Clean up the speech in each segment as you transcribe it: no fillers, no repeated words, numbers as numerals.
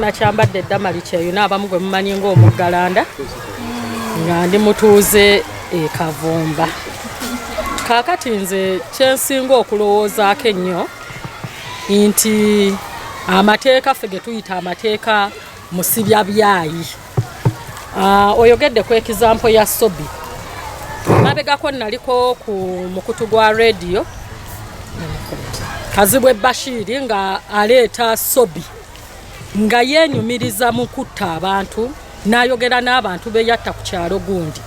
Nakyambadde eddamali kyeyo n'abamu gwe mumanyi ng'omuggalanda nga ndi mutuuze e Kavumba. Kaakati nze kyensinga okulowoozaako ennyo nti amateeka ffe ge tuyita amateeka musibyabyayi. Oyogedde ku ekizampo ya Sobi. Mabegako naliko ku mukutu gwa radio Kazibwe Bashiri nga aleeta Sobi nga yenyumiriza mu kutta abantu n'ayogera n'abantu be yatta ku kyalo gundi.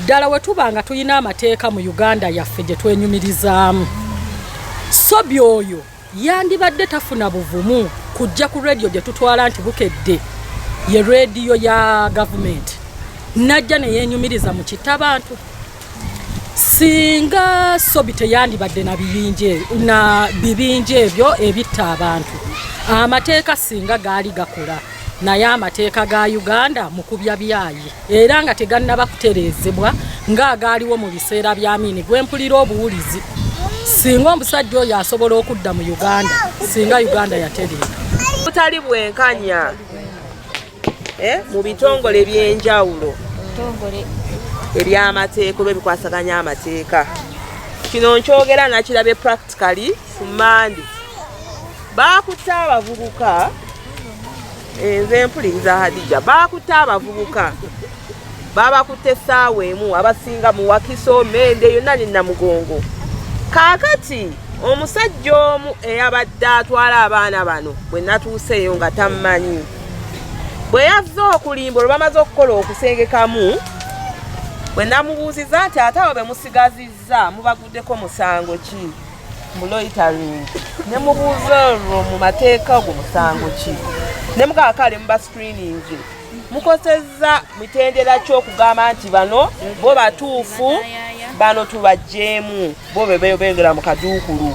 Ddala we tuba nga tulina amateeka mu Uganda yaffe gye twenyumirizaamu. Sobi oyo yandibadde tafuna buvumu kujja ku radio gye tutwala nti bukedde ye radio ya gavumenti. Najja ne yenyumiriza mu kittabantu. Singa Sobi teyandibadde na bibinje ebyo ebitta abantu. Amateeka singa gaali gakola naye amateeka ga Uganda mukubya byayi era nga tegannaba kutereezebwa ng'agaaliwo mu biseera bya Mini gwempulira obuwulizi. Singa omusajja oyo asobola okudda mu Uganda singa Uganda yatereera. Butali bwenkanya mu bitongole by'enjawulo eby'amateeka oba ebikwasaganya amateeka. Kino nkyogera nakirabe practically ku Mandi. Bakutte abavubuka nze mpuliriza Hadija, bakutte abavubuka babakutte essaawa emu abasinga mu Wakiso, Mende, yonna ne Namugongo. Kaakati omusajja omu eyabadde atwala abaana bano bwe natuuseeyo nga tammanyi bwe yazze okulimba olwo bamaze okukola okusengekamu bwe namubuuziza nti ate abo be musigazizza mubaguddeko musango ki mu loitering ne mubuuza olwo mu mateeka ogwo musango ki ne mugakale muba screening mukozesa mitendera ky'okugamba nti bano bo batuufu bano tubajjeemu bo bebeyogera mu kaduukulu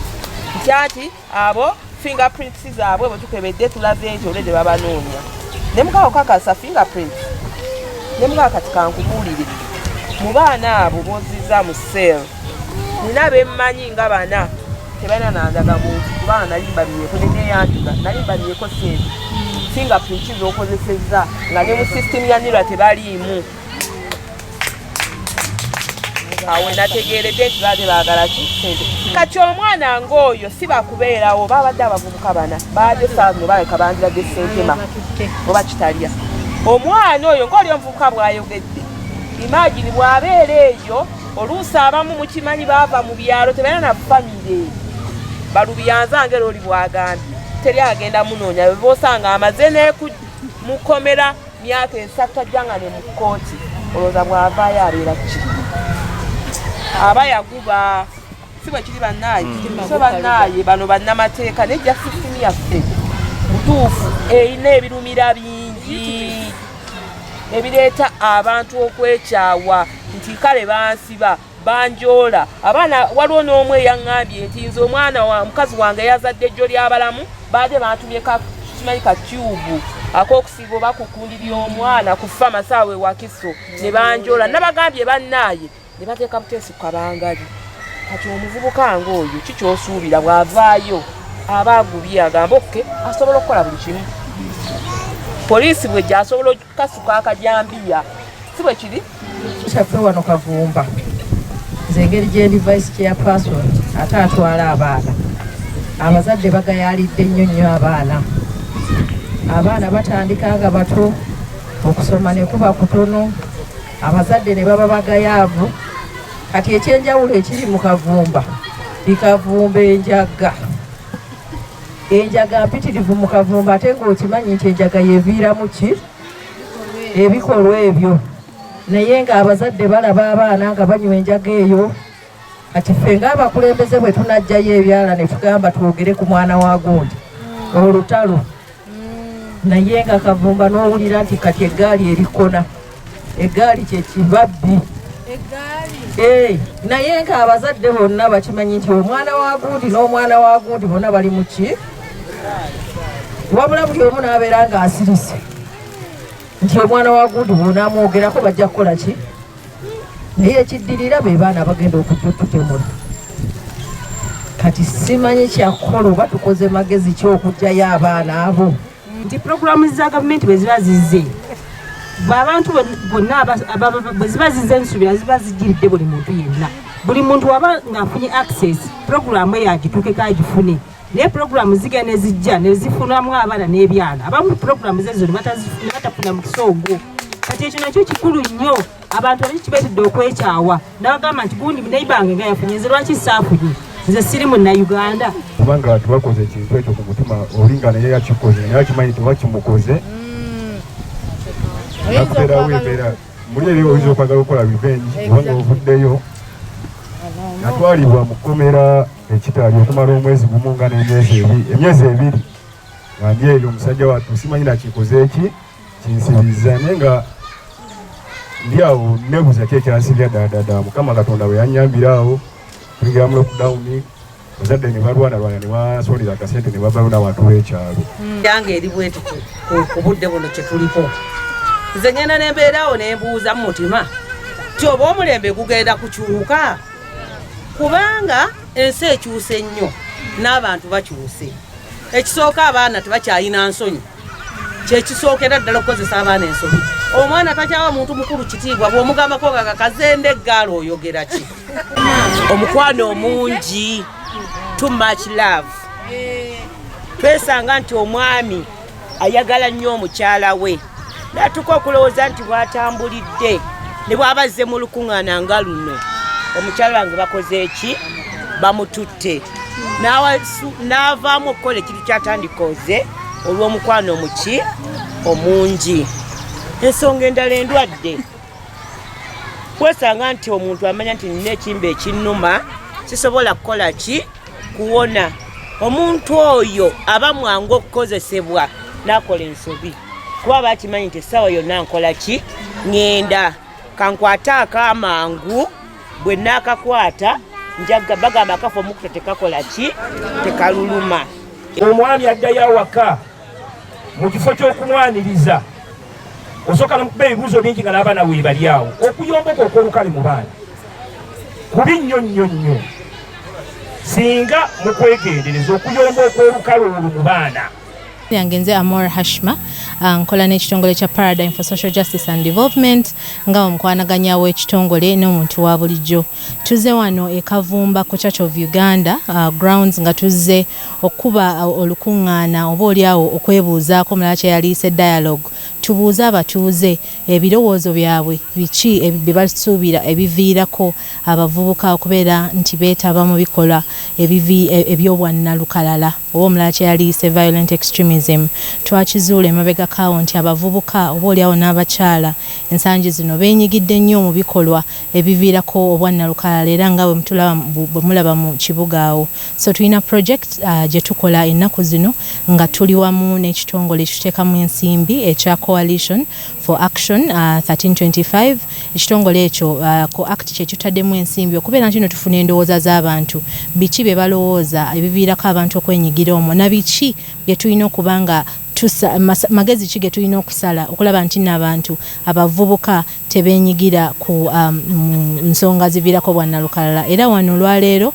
nti ati abo fingerprints zaabwe bwe tukebedde tulaze nti olwedde babanoonya ne mugakakasa fingerprints ne mugakati kankubuulire mu baana abo bozizza mu sel nina bemmanyi nga bana tebalina nandaga muntu kubanga nalimbabiyeko neneyanjuga nalimbabiyeko sente fingerprint z'okozesezza nga ne mu system ya NIRA tebaliimu. Awe nategeeredde nti baade baagala ki sente. Kati omwana ng'oyo si bakubeerawo babadde abavubuka bana baade saazo baleka bandiradde sentema oba kitalya. Omwana oyo ng'oli omuvubuka bw'ayogedde imagine bw'abeera eyo oluusi abamu mukimanyi baava mu byalo tebalina na famire balubiyanza ngero oli bwagambye teri agenda munoonya bosanga amaze mukomera myaka esatu ajjanga ne mu kkooti olowooza bw'avaayo abeera ki aba yaguba si bwe kiri bannaaye so bannaaye bano bannamateeka nejja sisitimu yaffe butuufu erina ebirumira bingi ebireeta abantu okwekyawa nti kale bansiba banjoola abaana waliwo n'omu eyaŋŋambye nti nze omwana wa mukazi wange yazadde ejjo ly'abalamu baade bantumye kimanyi ka tyubu ak'okusiba oba ku kundi ly'omwana ku famasaawe Wakiso ne banjoola nabagambye bannaaye ne bateeka buteesi ku kabangali. Kati omuvubuka ng'oyo kikyosuubira bw'avaayo aba agubye agamba okke asobola okukola buli kimu. Poliisi bwe gyasobola okukasuka akajambiya si bwe kiri kyaffe wano Kavumba nze engeri gye ndi vice chairperson ate atwala abaana abazadde bagayaalidde nnyo nnyo abaana batandika nga bato okusoma ne kuba kutono abazadde ne baba bagayaavu. Kati ekyenjawulo ekiri mu Kavumba bikavumba enjaga mpitirivu mu Kavumba ate ng'okimanyi nti enjaga yeviiramu ki ebikolwa ebyo naye ng'abazadde balaba abaana nga banywa enjaga eyo. Kati ffe ng'abakulembeze bwe tunajjayo ebyala ne tugamba twogere ku mwana wa gundi olutalo naye nga Kavumba n'owulira nti kati eggaali erikona eggaali kyekibabbi naye ng'abazadde bonna bakimanyi nti omwana wa gundi n'omwana wa gundi bonna bali mu ki wabula buli omu n'abeera ng'asirise nti omwana wa gundi bw'onaamwogerako bajja kukola ki naye ekiddirira be baana bagenda okujja otutemula. Kati simanyi kyakukola oba tukoze magezi ki okuggyayo abaana abo nti programu za gavumenti bwe ziba zizze abantu bonna bwe ziba zizze nsuubira ziba zigiridde buli muntu yenna buli muntu waba ng'afunye access programu eyo agituukeko agifune naye programu zigenda ezijja ne zifunamu abaana n'ebyana abamu programu zezo ne batafuna mukisa ogwo kati ekyo nakyo kikulu nnyo abantu abaki kibeetedde okwekyawa nabagamba nti gundi neibange nga yafunye nze lwaki saafunye nze siri munnayuganda kubanga tubakoze ekintu ekyo ku mutima olinga naye yakikoze naye akimanyi tebakimukoze nakubeeraweebeera muli eri oyinza okwagala okukola revenge kubanga ovuddeyo yatwalibwa mu kkomera ekitaali okumala omwezi gumu nga emyezi ebiri nga ndi eyo omusajja wattu simanyi nakikoze eki kinsiriza naye nga ndi awo nebuza ki ekyansirya ddala mukama katonda bwe yannyambira awo tulingira mu lockdown bazadde ne balwanalwana ne basolera akasente ne bavayo n'abantu b'ekyalo yange eri bwetuku ku budde buno kye tuliko nze ngenda nembeerawo nembuuza mu mutima ti oba omulembe gugenda kukyuka kubanga ensi ekyuse nnyo n'abantu bakyuse ekisooka abaana tebakyalina nsonyi kyekisookera ddala okukozesa abaana ensobi omwana takyawa muntu mukulu kitiibwa bw'omugambako nga kakazende eggaala oyogera ki omukwano omungi too much love twesanga nti omwami ayagala nnyo omukyala we natuka okulowooza nti bwatambulidde ne bwabazze mu lukuŋŋaana nga luno omukyala wange bakoze eki bamututte n'avaamu okukola ekintu kyatandikoze olw'omukwano muki omungi ensonga endala endwadde kwesanga nti omuntu amanya nti nina ekimba ekinnuma sisobola kukola ki kuwona omuntu oyo aba mwangu okukozesebwa n'akola ensobi kuba bakimanyi nti essaawa yonna nkola ki ŋŋenda kankwate ak'amangu bwe naakakwata njaga bagamba akafo omukuto tekakola ki tekaluluma omwami addayo awaka mu kifo ky'okumwaniriza osooka nomukuba ebibuuzo bingi nga n'abaana weebali awo okuyomboka okw'olukale mu baana kubi nnyo singa mukwegendereza okuyomba okw'olukale olwo mu baana yange nze Amor Hashma nkola n'ekitongole kya Paradigm for Social Justice and Development nga omukwanaganya w'ekitongole n'omuntu wa bulijjo tuzze wano e Kavumba ku Church of Uganda grounds nga tuzze okuba olukuŋŋaana oba oliawo okwebuuzaako mulala kye yaliise dialogue tubuuze abatuuze ebirowoozo byabwe biki bye basuubira ebiviirako abavubuka okubeera nti beetaba mu bikolwa ebyobwannalukalala oba omulala kye yaliise violent extremism twakizuula emabegakaawo nti abavubuka oba oliawo n'abakyala ensangi zino beenyigidde nnyo mu bikolwa ebiviirako obwannalukalala era nga bwe mulaba mu kibuga awo so tulina project gye tukola ennaku zino nga tuli wamu n'ekitongole ekituteekamu ensimbi ekya Coalition for Action 1325 ekitongole ekyo ko act kye tutaddemu ensimbi okubeera nti no tufuna endowooza z'abantu biki bye balowooza ebiviirako abantu okwenyigira omwo na biki bye tulina okuba nga magezi ki ge tulina okusala okulaba nti n'abantu abavubuka tebeenyigira ku nsonga ziviirako bwannalukalala era wano olwaleero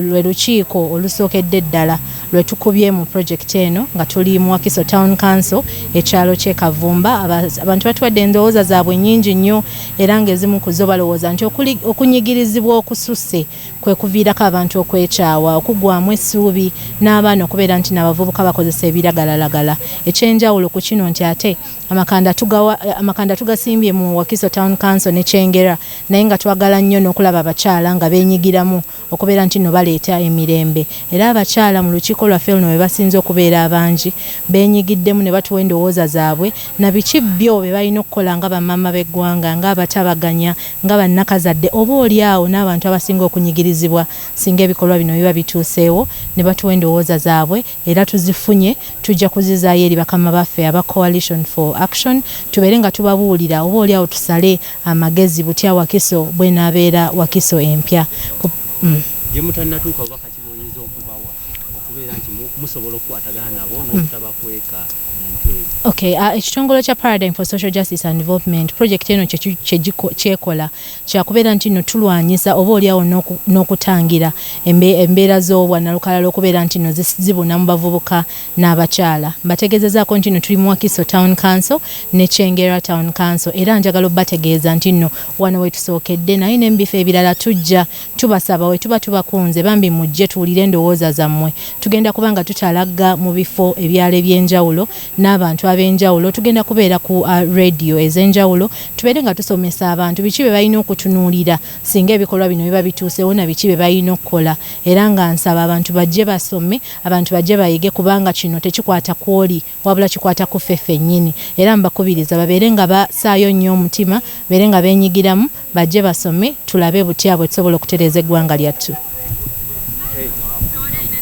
lwe lukiiko olusookedde ddala lwe tukubye mu project eno nga tuli mu Wakiso Town Council ekyalo ky'e Kavumba abantu batuwadde endowooza zaabwe nnyingi nnyo era ng'ezimu ku zo balowooza nti okunyigirizibwa okususse kwe kuviirako abantu okwekyawa okugwamu essuubi n'abaana okubeera nti n'abavubuka bakozesa ebiragalalagala ekyenjawulo ku kino nti ate amakanda tugasimbye mu Wakiso Town Council ne Kyengera naye nga twagala nnyo n'okulaba abakyala nga beenyigiramu okubeera nti no baleeta emirembe era abakyala mu lukiiko lwaffe luno bwe basinze okubeera abangi beenyigiddemu ne batuwa endowooza zaabwe na biki byo bye balina okukola nga bamaama b'eggwanga nga abatabaganya nga bannakazadde oba oliawo n'abantu abasinga okunyigirizibwa singa ebikolwa bino biba bituuseewo ne batuwa endowooza zaabwe era tuzifunye tujja kuzizaayo eri bakama baffe aba Coalition for Action tubeere nga tubabuulira oba oliawo tusale amagezi butya Wakiso bwe naabeera Wakiso empya gye mutannatuuka obubaka ki buyinza okubawa okubeera nti musobola okukwatagana nabo n'obutabakweka Okay, ekitongole kya Paradigm for Social Justice and Development project eno kyekola kyakubeera nti nno tulwanyisa oba oliawo n'okutangira embeera z'obwannalukala okubeera nti nno zibuna mu bavubuka n'abakyala. Mbategeezezaako nti nno tuli mu Wakiso Town Council ne Kyengera Town Council era njagala obbategeeza nti nno wano we tusookedde naye n'embifo ebirala tujja tubasaba we tuba tubakunze bambi mujje tuwulire endowooza zammwe. Tugenda kuba nga tutalaga mu bifo ebyalo eby'enjawulo n'abantu ab'enjawulo, tugenda kubeera ku radio ez'enjawulo tubeere nga tusomesa abantu biki bye balina okutunuulira singa ebikolwa bino biba bituusewo na biki bye balina okukola, era nga nsaba abantu bajje basome, abantu bajje bayige kubanga kino tekikwata kwoli wabula kikwata ku ffe ffennyini, era mbakubiriza babeere nga basaayo nnyo omutima, babeere nga beenyigiramu, bajje basome tulabe butya bwe tusobola okutereeza eggwanga lyattu.